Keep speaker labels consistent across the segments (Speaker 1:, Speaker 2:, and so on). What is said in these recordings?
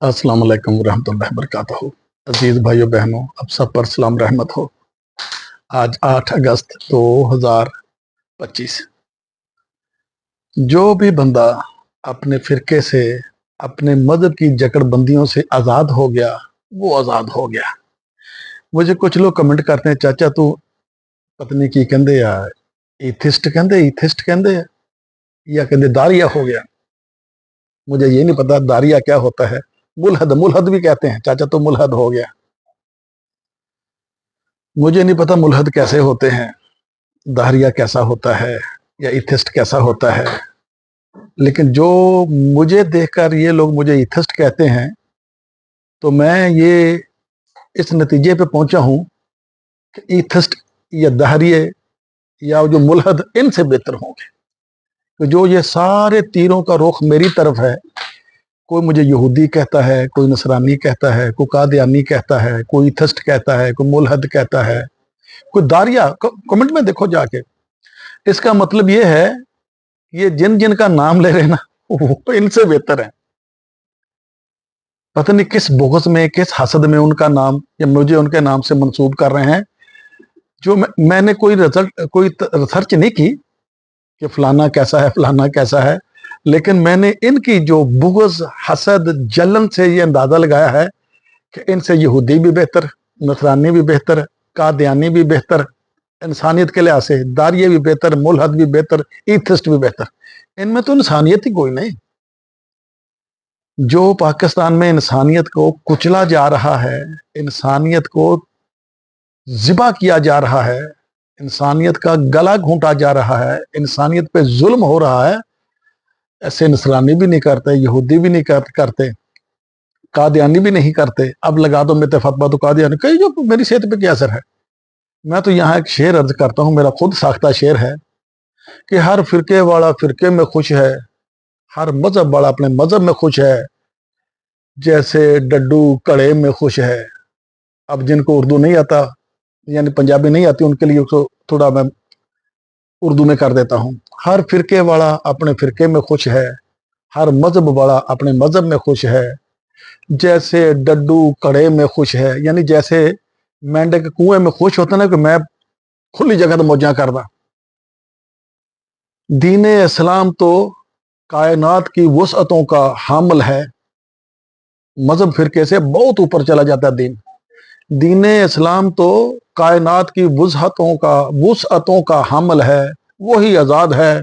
Speaker 1: अस्सलाम वालेकुम रहमतुल्लाहि वबरकातुहू। अजीज भाइयों बहनों, अब सब पर सलाम रहमत हो। आज 8 अगस्त 2025। जो भी बंदा अपने फिरके से, अपने मजहब की जकड़बंदियों से आज़ाद हो गया, वो आज़ाद हो गया। मुझे कुछ लोग कमेंट करते हैं, चाचा तू पत्नी की कहते या ईथिस्ट कहते हैं या कहते दारिया हो गया। मुझे ये नहीं पता दारिया क्या होता है। मुलहद भी कहते हैं, चाचा तो मुलहद हो गया। मुझे नहीं पता मुलहद कैसे होते हैं, दारिया कैसा होता है या इथिस्ट कैसा होता है। लेकिन जो मुझे देखकर ये लोग मुझे इथिस्ट कहते हैं, तो मैं ये इस नतीजे पे पहुंचा हूं कि इथिस्ट या दारिये या जो मुलहद इनसे बेहतर होंगे। तो जो ये सारे तीरों का रुख मेरी तरफ है, कोई मुझे यहूदी कहता है, कोई नसरानी कहता है, कोई कादियानी कहता है, कोई इथिस्ट कहता है, कोई मुलहद कहता है, कोई दारिया। कमेंट में देखो जाके। इसका मतलब ये है, ये जिन जिन का नाम ले रहे हैं ना, वो इनसे बेहतर है। पता नहीं किस बुग़्ज़ में, किस हसद में उनका नाम या मुझे उनके नाम से मंसूब कर रहे हैं। जो मैंने कोई रिसर्च नहीं की कि फलाना कैसा है, फलाना कैसा है। लेकिन मैंने इनकी जो बुग़्ज़, हसद, जलन से ये अंदाजा लगाया है कि इनसे यहूदी भी बेहतर, नसरानी भी बेहतर, कादियानी भी बेहतर, इंसानियत के लिहाज से दारिये भी बेहतर, मुलहद भी बेहतर, ईथिस्ट भी बेहतर। इनमें तो इंसानियत ही कोई नहीं। जो पाकिस्तान में इंसानियत को कुचला जा रहा है, इंसानियत को ज़िबा किया जा रहा है, इंसानियत का गला घूंटा जा रहा है, इंसानियत पे जुल्म हो रहा है, ऐसे नसरानी भी नहीं करते, यहूदी भी नहीं करते, कादियानी भी नहीं करते। अब लगा दो मेरे फतवा तो कादियानी कहीं, जो मेरी सेहत पे क्या असर है। मैं तो यहाँ एक शेर अर्ज करता हूँ, मेरा खुद साख्ता शेर है कि हर फिरके वाला फिरके में खुश है, हर मजहब वाला अपने मजहब में खुश है, जैसे डड्डू कड़े में खुश है। अब जिनको उर्दू नहीं आता, यानी पंजाबी नहीं आती, उनके लिए तो थोड़ा मैं उर्दू में कर देता हूँ। हर फिरके वाला अपने फिरके में खुश है, हर मजहब वाला अपने मजहब में खुश है, जैसे डड्डू कड़े में खुश है। यानी जैसे मेंढक कुएं में खुश होता ना कि मैं खुली जगह तो मौजा करदा। दीन इस्लाम तो कायनात की वसअतों का हामिल है। मजहब फिरके से बहुत ऊपर चला जाता है दीन इस्लाम तो कायनात की वसअतों का हामिल है। वही आज़ाद है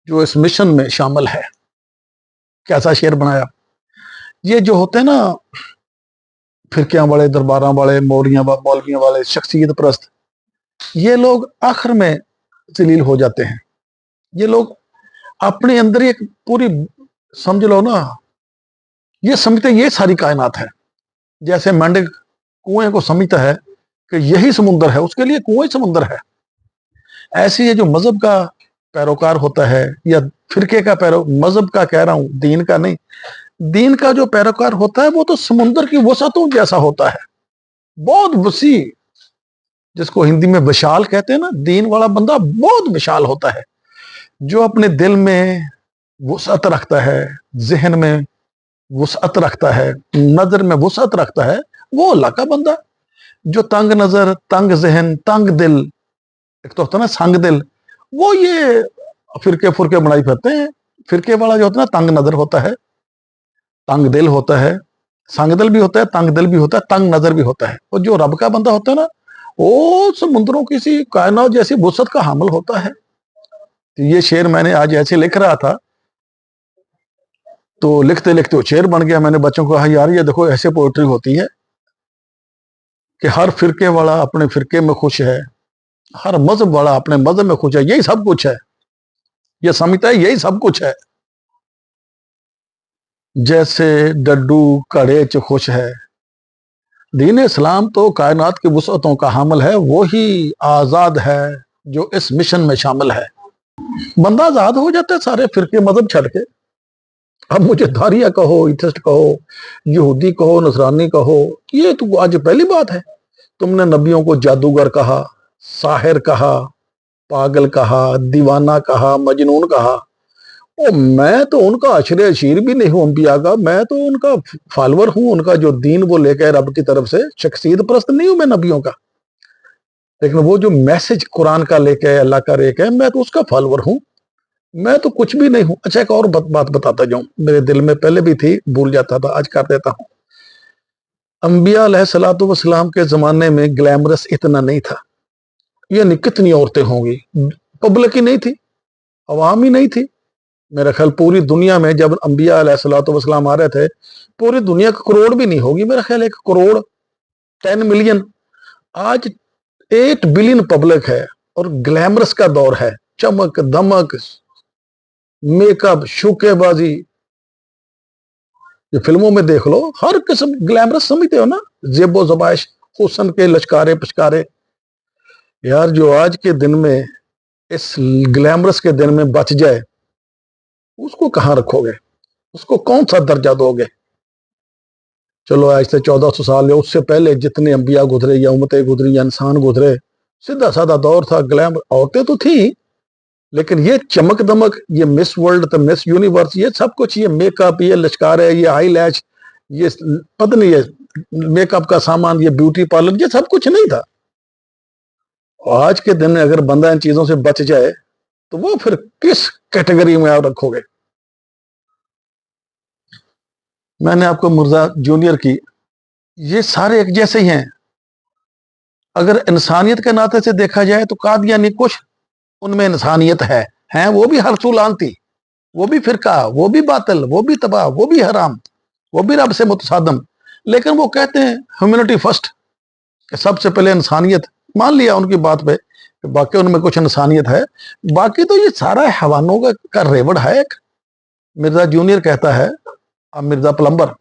Speaker 1: जो इस मिशन में शामिल है। कैसा शेर बनाया। ये जो होते हैं ना फिरकियां वाले, दरबारा वाले, मौलवियों वाले, शख्सियत परस्त, ये लोग आखिर में जलील हो जाते हैं। ये लोग अपने अंदर एक पूरी, समझ लो ना, ये समझते ये सारी कायनात है। जैसे मेंढक कुएं को समझता है कि यही समुंदर है, उसके लिए कुएं समुंदर है। ऐसे ये जो मजहब का पैरोकार होता है या फिरके का मजहब का कह रहा हूं, दीन का नहीं, दीन का जो पैरोकार होता है वो तो समुंदर की वसअतों जैसा होता है, बहुत वसी, जिसको हिंदी में विशाल कहते हैं ना। दीन वाला बंदा बहुत विशाल होता है, जो अपने दिल में वसअत रखता है, जहन में वसअत रखता है, नजर में वसअत रखता है, वो अल्लाह का बंदा। जो तंग नजर, तंग जहन, तंग दिल, एक तो होता है ना संग दिल, वो ये फिरके फुरके बनाई फिरते हैं। फिरके वाला जो होता है ना, तंग नजर होता है, तंग दिल होता है, संग दिल भी होता है, तंग दिल भी होता है, तंग नजर भी होता है। और जो रब का बंदा होता है ना, वो समुद्रों की सी कायनात जैसी वसअत का हामिल होता है। तो ये शेर मैंने आज ऐसे लिख रहा था, तो लिखते लिखते वो शेर बन गया। मैंने बच्चों को कहा, यार ये देखो ऐसे पोएट्री होती है कि हर फिरके वाला अपने फिरके में खुश है, हर मजहब वाला अपने मजहब में खुश है। यही सब कुछ है, ये समझता है यही सब कुछ है। जैसे डड्डू कड़े च खुश है। दीन इस्लाम तो कायनात की वसअतों का हामिल है, वही आज़ाद है जो इस मिशन में शामिल है। बंदा आज़ाद हो जाता है सारे फिरके मजहब छड़ के। अब मुझे दारिया कहो, इथिस्ट कहो, यहूदी कहो, नसरानी कहो, ये तो आज पहली बात है। तुमने नबियों को जादूगर कहा, साहिर कहा, पागल कहा, दीवाना कहा, मजनून कहा। میں تو ان کا عشر اشیر بھی نہیں ہوں انبیاء کا، میں تو ان کا فالوور ہوں، ان کا جو دین وہ لے کے رب کی طرف سے، شخصیت پرست نہیں ہوں میں نبیوں کا، لیکن وہ جو میسج قرآن کا لے کے اللہ کا لے کے، میں تو اس کا فالوور ہوں، میں تو کچھ بھی نہیں ہوں۔ اچھا ایک اور بات بتاتا جاؤں، میرے دل میں پہلے بھی تھی، بھول جاتا تھا، آج کر دیتا ہوں۔ انبیاء علیہ الصلوۃ والسلام کے زمانے میں گلیمرس اتنا نہیں تھا، یعنی کتنی عورتیں ہوں گی، پبلک ہی نہیں تھی، عوام ہی نہیں تھی۔ میرا خیال پوری دنیا میں جب انبیاء علیہ الصلوۃ والسلام آ رہے تھے، پوری دنیا کا کروڑ بھی نہیں ہوگی، میرا خیال 1 کروڑ 10 ملین، آج 8 بلین پبلک ہے، اور گلیمرس کا دور ہے، چمک دمک، میک اپ، شوکے بازی، یہ فلموں میں دیکھ لو، ہر قسم گلیمرس سمجھتے ہو نا، زیب و زبائش، حسن کے لشکارے پشکارے۔ یار جو آج کے دن میں اس گلیمرس کے دن میں بچ جائے، اس کو کہاں رکھو گے، اس کو کون سا درجہ دو گے؟ چلو آج سے 1400 سال یا اس سے پہلے جتنے انبیاء گزرے یا امتیں گزری یا انسان گزرے، سیدھا سادہ دور تھا، گلیمر، عورتیں تو تھیں، لیکن یہ چمک دمک، یہ مس ورلڈ تو مس یونیورس، یہ سب کچھ، یہ میک اپ، یہ لشکارے، یہ ہائی لیش، یہ پتہ نہیں، یہ میک اپ کا سامان، یہ بیوٹی پارلر، یہ سب کچھ نہیں تھا۔ آج کے دن میں اگر بندہ ان چیزوں سے بچ جائے تو وہ پھر کس کیٹیگری میں آپ رکھو گے؟ میں نے آپ کو مرزا جونیئر کی، یہ سارے ایک جیسے ہی ہیں، اگر انسانیت کے ناطے سے دیکھا جائے تو قادیانی کچھ ان میں انسانیت ہے، ہیں وہ بھی ہر سو لانتی، وہ بھی فرقہ، وہ بھی باطل، وہ بھی تباہ، وہ بھی حرام، وہ بھی رب سے متصادم، لیکن وہ کہتے ہیں ہیومینٹی فرسٹ، کہ سب سے پہلے انسانیت، مان لیا ان کی بات پہ کہ باقی ان میں کچھ انسانیت ہے، باقی تو یہ سارا حیوانوں کا ریوڑ ہے۔ ایک مرزا جونیئر کہتا ہے، مرزا پلمبر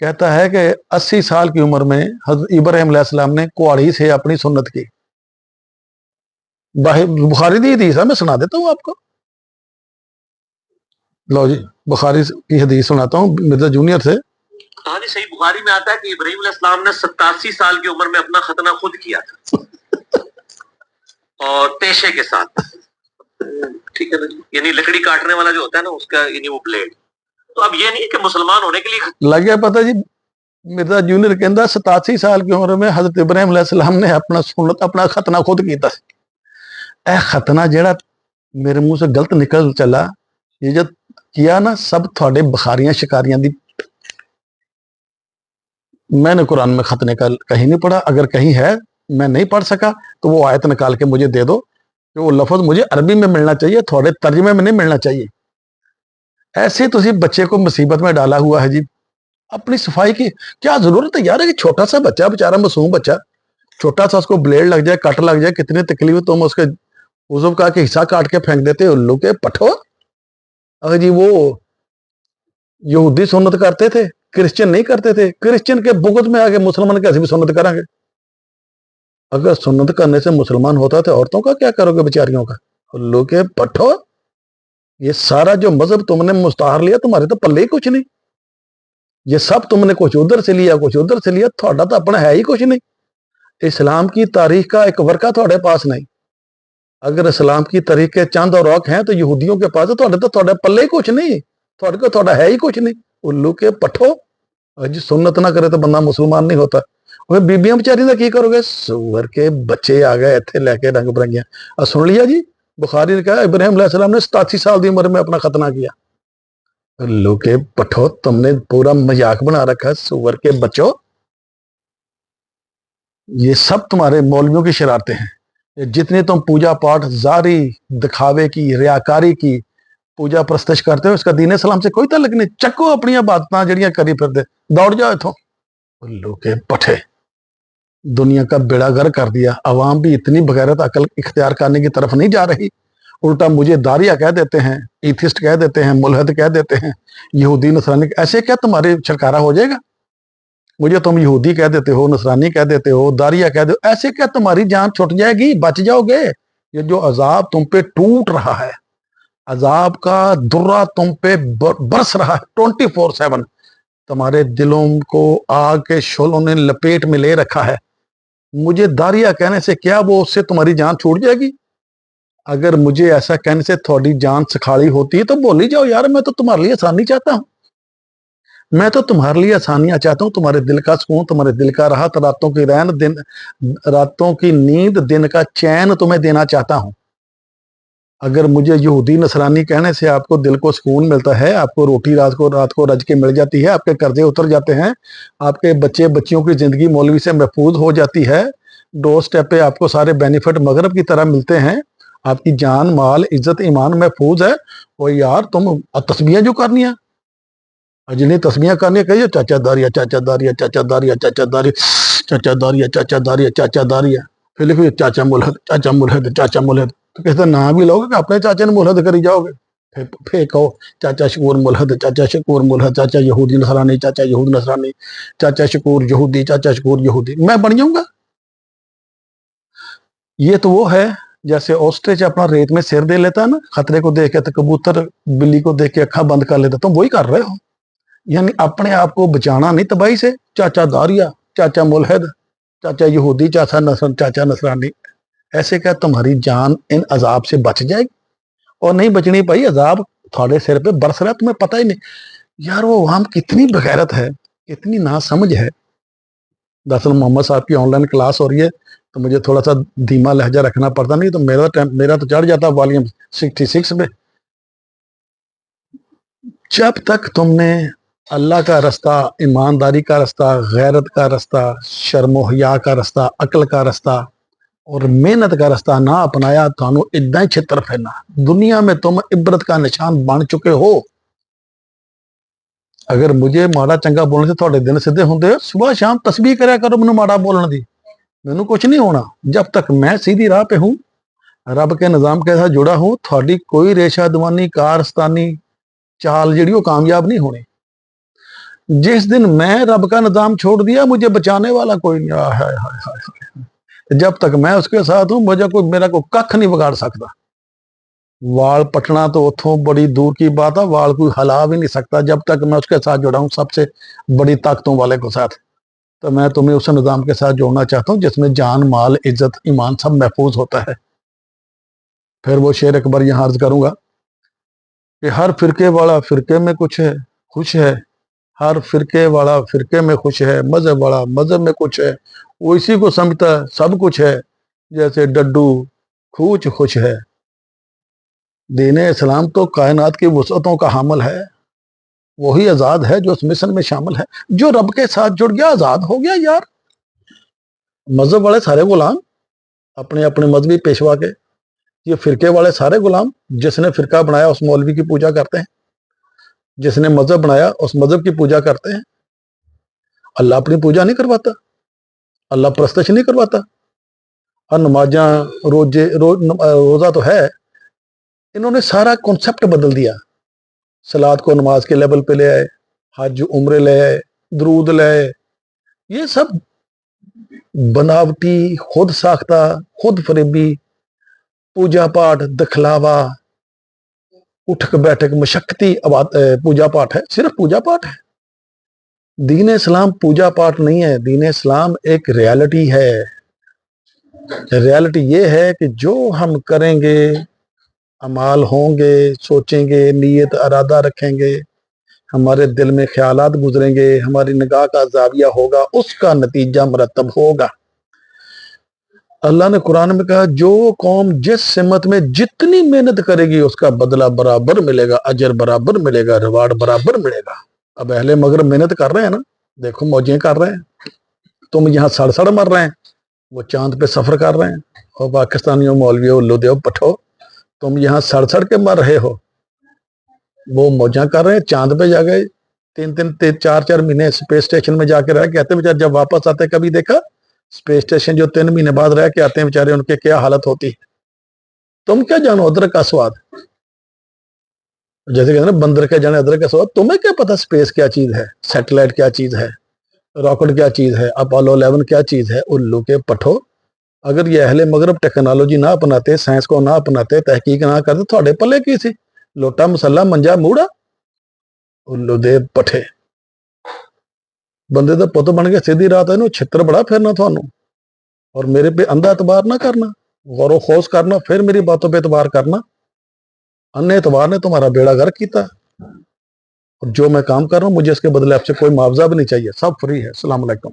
Speaker 1: کہتا ہے کہ 80 سال کی عمر میں حضرت ابراہیم علیہ السلام نے کوڑی سے اپنی سنت کی، بخاری دی حدیث ہے، میں سنا دیتا ہوں آپ کو، لو جی، بخاری کی حدیث سناتا ہوں مرزا جونیئر سے۔
Speaker 2: ہاں جی، صحیح بخاری میں آتا ہے کہ ابراہیم علیہ السلام نے 87 سال کی عمر میں اپنا ختنہ خود کیا تھا اور پیشے کے ساتھ، ٹھیک ہے نا، یعنی لکڑی کاٹنے والا جو ہوتا ہے نا اس کا، یعنی وہ بلیڈ۔ تو اب یہ نہیں کہ مسلمان ہونے کے لیے
Speaker 1: لگ گیا پتہ جی، مرزا جونیئر کہندا 87 سال کی عمر میں حضرت ابراہیم علیہ السلام نے اپنا سنت، اپنا ختنہ خود کیتا، اے ختنہ جیڑا میرے منہ سے غلط نکل چلا، یہ جب کیا نا، سب تھوڑے بخاریاں شکاریاں دی، میں نے قرآن میں ختنے کا کہیں نہیں پڑھا، اگر کہیں ہے میں نہیں پڑھ سکا تو وہ آیت نکال کے مجھے دے دو، کہ وہ لفظ مجھے عربی میں ملنا چاہیے، تھوڑے ترجمے میں نہیں ملنا چاہیے۔ ایسے تسی بچے کو مصیبت میں ڈالا ہوا ہے جی، اپنی صفائی کی کیا ضرورت ہے یار؟ کہ چھوٹا سا بچہ، بیچارہ معصوم بچہ، چھوٹا سا اس کو بلیڈ لگ جائے، کٹ لگ جائے، کتنی تکلیف، تم اس کے عضو کا کہ حصہ کاٹ کے پھینک دیتے ہو، الو کے پٹھو۔ اگر جی وہ یہودی سنت کرتے تھے، کرسچن نہیں کرتے تھے، کرسچن کے بغض میں آگے مسلمان کیسے بھی سنت کریں گے؟ اگر سنت کرنے سے مسلمان ہوتا تو عورتوں کا کیا کرو گے بیچاریوں کا؟ الو کے پٹھو، یہ سارا جو مذہب تم نے مستعار لیا، تمہارے تو پلے ہی کچھ نہیں، یہ سب تم نے کچھ ادھر سے لیا، کچھ ادھر سے لیا، تھوڑا تو اپنا ہے ہی کچھ نہیں۔ اسلام کی تاریخ کا ایک ورقہ تھوڑے پاس نہیں، اگر اسلام کی تاریخ کے چاند اور روک ہیں تو یہودیوں کے پاس تو تھوڑے پلے ہی کچھ نہیں، تھوڑے کو تھوڑا ہے ہی کچھ نہیں، الو کے پٹھو۔ جی سنت نہ کرے تو بندہ مسلمان نہیں ہوتا۔ بیبیاں بیچاری کا کی کرو گے؟ سور کے بچے آ گئے اتنے لے کے رنگ برنگیاں۔ سن لیا جی، بخاری نے کہا ابراہیم علیہ السلام نے 87 سال کی عمر میں اپنا ختنہ کیا۔ الو کے پٹھو، تم نے پورا مذاق بنا رکھا، سور کے بچوں۔ یہ سب تمہارے مولویوں کی شرارتیں ہیں، جتنی تم پوجا پاٹ، زاری، دکھاوے کی، ریاکاری کی پوجا پرستش کرتے ہو، اس کا دین اسلام سے کوئی تعلق نہیں۔ چکو اپنی باتاں جڑیاں کری پھر دے، دوڑ جاؤ اتھوں، الو کے پٹھے۔ دنیا کا بیڑا گر کر دیا، عوام بھی اتنی بغیرت عقل اختیار کرنے کی طرف نہیں جا رہی، الٹا مجھے داریہ کہہ دیتے ہیں، ایتھسٹ کہہ دیتے ہیں، ملحد کہہ دیتے ہیں، یہودی نصرانی۔ ایسے کیا تمہارے چھٹکارا ہو جائے گا؟ مجھے تم یہودی کہہ دیتے ہو، نصرانی کہہ دیتے ہو، داریہ کہہ دیتے ہو، ایسے کیا تمہاری جان چھٹ جائے گی، بچ جاؤ گے؟ یہ جو عذاب تم پہ ٹوٹ رہا ہے، عذاب کا درہ تم پہ برس رہا ہے 24/7، تمہارے دلوں کو آگ کے شعلوں نے لپیٹ میں لے رکھا ہے، مجھے داریہ کہنے سے کیا وہ اس سے تمہاری جان چھوٹ جائے گی؟ अगर मुझे ऐसा कहने से थोड़ी जान सखाली होती है तो बोल ही जाओ यार, मैं तो तुम्हारे लिए आसानी चाहता हूँ, मैं तो तुम्हारे लिए आसानियां चाहता हूँ, तुम्हारे दिल का सुकून, तुम्हारे दिल का राहत, रातों की रैन, दिन रातों की नींद, दिन का चैन तुम्हें देना चाहता हूँ। अगर मुझे यहूदी नसरानी कहने से आपको दिल को सुकून मिलता है, आपको रोटी रात को रज के मिल जाती है, आपके कर्जे उतर जाते हैं, आपके बच्चे बच्चियों की जिंदगी मौलवी से महफूज हो जाती है, डोर स्टेप पे आपको सारे बेनिफिट मगरब की तरह मिलते हैं, आपकी जान माल इज्जत ईमान महफूज है, और यार तुम तस्बीहां जो करनी है, जिन्हें तस्बीहां करनी कहिए चाचा दारिया चाचा दारिया चाचा दारिया चाचा दारिया चाचा दारिया चाचा दारिया चाचा दारिया, फिर लिखो चाचा मुलहद चाचा मुलहद चाचा मुलहद, तो कहते नाम भी लोगे कि अपने चाचा ने मुलहद करी जाओगे, फिर कहो चाचा शकूर मुलहद चाचा शकूर मुलहद चाचा यहूदी नसरानी चाचा यहूदी नसरानी चाचा शकूर यहूदी चाचा शकूर यहूदी, मैं बन जाऊंगा। ये तो वो है जैसे ऑस्ट्रिच अपना रेत में सिर दे लेता है ना, खतरे को देख के, तो कबूतर बिल्ली को देख के अखा बंद कर लेता, तुम वही कर रहे हो, यानी अपने आप को बचाना नहीं तबाही से, चाचा दारिया चाचा मुलहद चाचा यहूदी चाचा नसरानी, ऐसे क्या तुम्हारी जान इन अजाब से बच जाएगी? और नहीं बचनी भाई, अजाब थोड़े सिर पे बरस रहा है, तुम्हें पता ही नहीं। यार वो वहां कितनी बगैरत है, कितनी नासमझ है। दरअसल मोहम्मद साहब की ऑनलाइन क्लास हो रही है तो मुझे थोड़ा सा धीमा लहजा रखना पड़ता, नहीं तो मेरा तो चढ़ जाता वॉल्यूम 66 पे। जब तक तुमने अल्लाह का रास्ता, ईमानदारी का रास्ता, गैरत का रास्ता, शर्म हया का रास्ता, अकल का रास्ता और मेहनत का रास्ता ना अपनाया, थानू इदा ही छितर फिरना। दुनिया में तुम इबरत का निशान बन चुके हो। अगर मुझे माड़ा चंगा बोलने से थोड़े दिन सीधे होंगे, सुबह शाम तस्बीह करा करो मैनू माड़ा बोलने दी, मैनू कुछ नहीं होना। जब तक मैं सीधी राह पे हूं, रब के निजाम के साथ जुड़ा हूं, थोड़ी कोई रेशा दवानी कारस्तानी चाल जी वो कामयाब नहीं होनी। जिस दिन मैं रब का निजाम छोड़ दिया, मुझे बचाने वाला कोई नहीं। हाय हाय हाय हाय, जब तक मैं उसके साथ हूं, मुझे कोई मेरा कोई कख नहीं बिगाड़ सकता। वाल पटना तो उतों बड़ी दूर की बात है, वाल कोई हिला भी नहीं सकता जब तक मैं उसके साथ जुड़ा हूं, सबसे बड़ी ताकतों वाले के साथ। तो मैं तुम्हें उस निजाम के साथ जोड़ना चाहता हूं जिसमें जान माल इज्जत ईमान सब महफूज होता है। फिर वो शेर अकबर यहां अर्ज करूंगा कि हर फिरके वाला फिरके में कुछ है खुश है, हर फिरके वाला फिरके में खुश है, मजहब वाला मजहब में कुछ है, वो इसी को समझता है सब कुछ है, जैसे डड्डू खूच खुश है। दीन इस्लाम तो कायनात की वसअतों का हामिल है, वही आजाद है जो उस मिशन में शामिल है। जो रब के साथ जुड़ गया आजाद हो गया यार। मजहब वाले सारे गुलाम, अपने अपने मजहबी पेशवा के, ये फिरके वाले सारे गुलाम, जिसने फिरका बनाया उस मौलवी की पूजा करते हैं, जिसने मजहब बनाया उस मजहब की पूजा करते हैं। अल्लाह अपनी पूजा नहीं करवाता, अल्लाह प्रस्तश नहीं करवाता। और नमाजा रोजा तो है, इन्होंने सारा कॉन्सेप्ट बदल दिया। सलाद को नमाज के लेवल पे ले आए, हज उम्रे ले आए, दरूद ले आए, ये सब बनावटी, खुद साख्ता, खुद फरेबी, पूजा पाठ दिखलावा, उठक बैठक मशक्कती पूजा पाठ है, सिर्फ पूजा पाठ है। दीन इस्लाम पूजा पाठ नहीं है, दीन इस्लाम एक रियलिटी है। रियलिटी ये है कि जो हम करेंगे, अमाल होंगे, सोचेंगे, नीयत इरादा रखेंगे, हमारे दिल में ख्यालात गुजरेंगे, हमारी निगाह का जाविया होगा, उसका नतीजा मरतब होगा। अल्लाह ने कुरान में कहा जो कौम जिस सिमत में जितनी मेहनत करेगी उसका बदला बराबर मिलेगा, अजर बराबर मिलेगा, रिवार्ड बराबर मिलेगा। अब अहले मगर मेहनत कर रहे हैं ना, देखो मौजें कर रहे हैं, तुम यहाँ सड़ मर रहे हैं, वो चांद पे सफर कर रहे हैं। और पाकिस्तानियों मौलवियों उल्लू देव पठो, तुम यहाँ सड़ के मर रहे हो, वो मौजा कर रहे हैं, चांद पे जा गए, 3-4 महीने स्पेस स्टेशन में जाके रह के आते बेचारे, जब वापस आते कभी देखा स्पेस स्टेशन जो 3 महीने बाद रह के आते हैं बेचारे, उनके क्या हालत होती है। तुम क्या जानो अदरक का स्वाद, जैसे कहते हैं बंदर के जाने अदरक का स्वाद, तुम्हें क्या पता स्पेस क्या चीज है, सैटेलाइट क्या चीज है, रॉकेट क्या चीज है, अपोलो 11 क्या चीज है। उल्लू के पठो, अगर ये अहले मगरब टेक्नोलॉजी ना अपनाते, साइंस को ना अपनाते, तहकीक ना करते, थोड़े पल्ले की सी लोटा मसला मंजा मूड़ा। उल्लू दे पठे, बंदे तो पुत बन के सीधी रात है छित्र बड़ा फिरना थानू, और मेरे पे अंधा एतबार ना करना। غور و خوض کرنا, پھر میری باتوں پہ اعتبار کرنا. ان اعتبار نے تمہارا بیڑا غرق کیتا ہے, اور جو میں کام کر رہا ہوں مجھے اس کے بدلے آپ سے کوئی معاوضہ بھی نہیں چاہیے, سب فری ہے. السلام علیکم.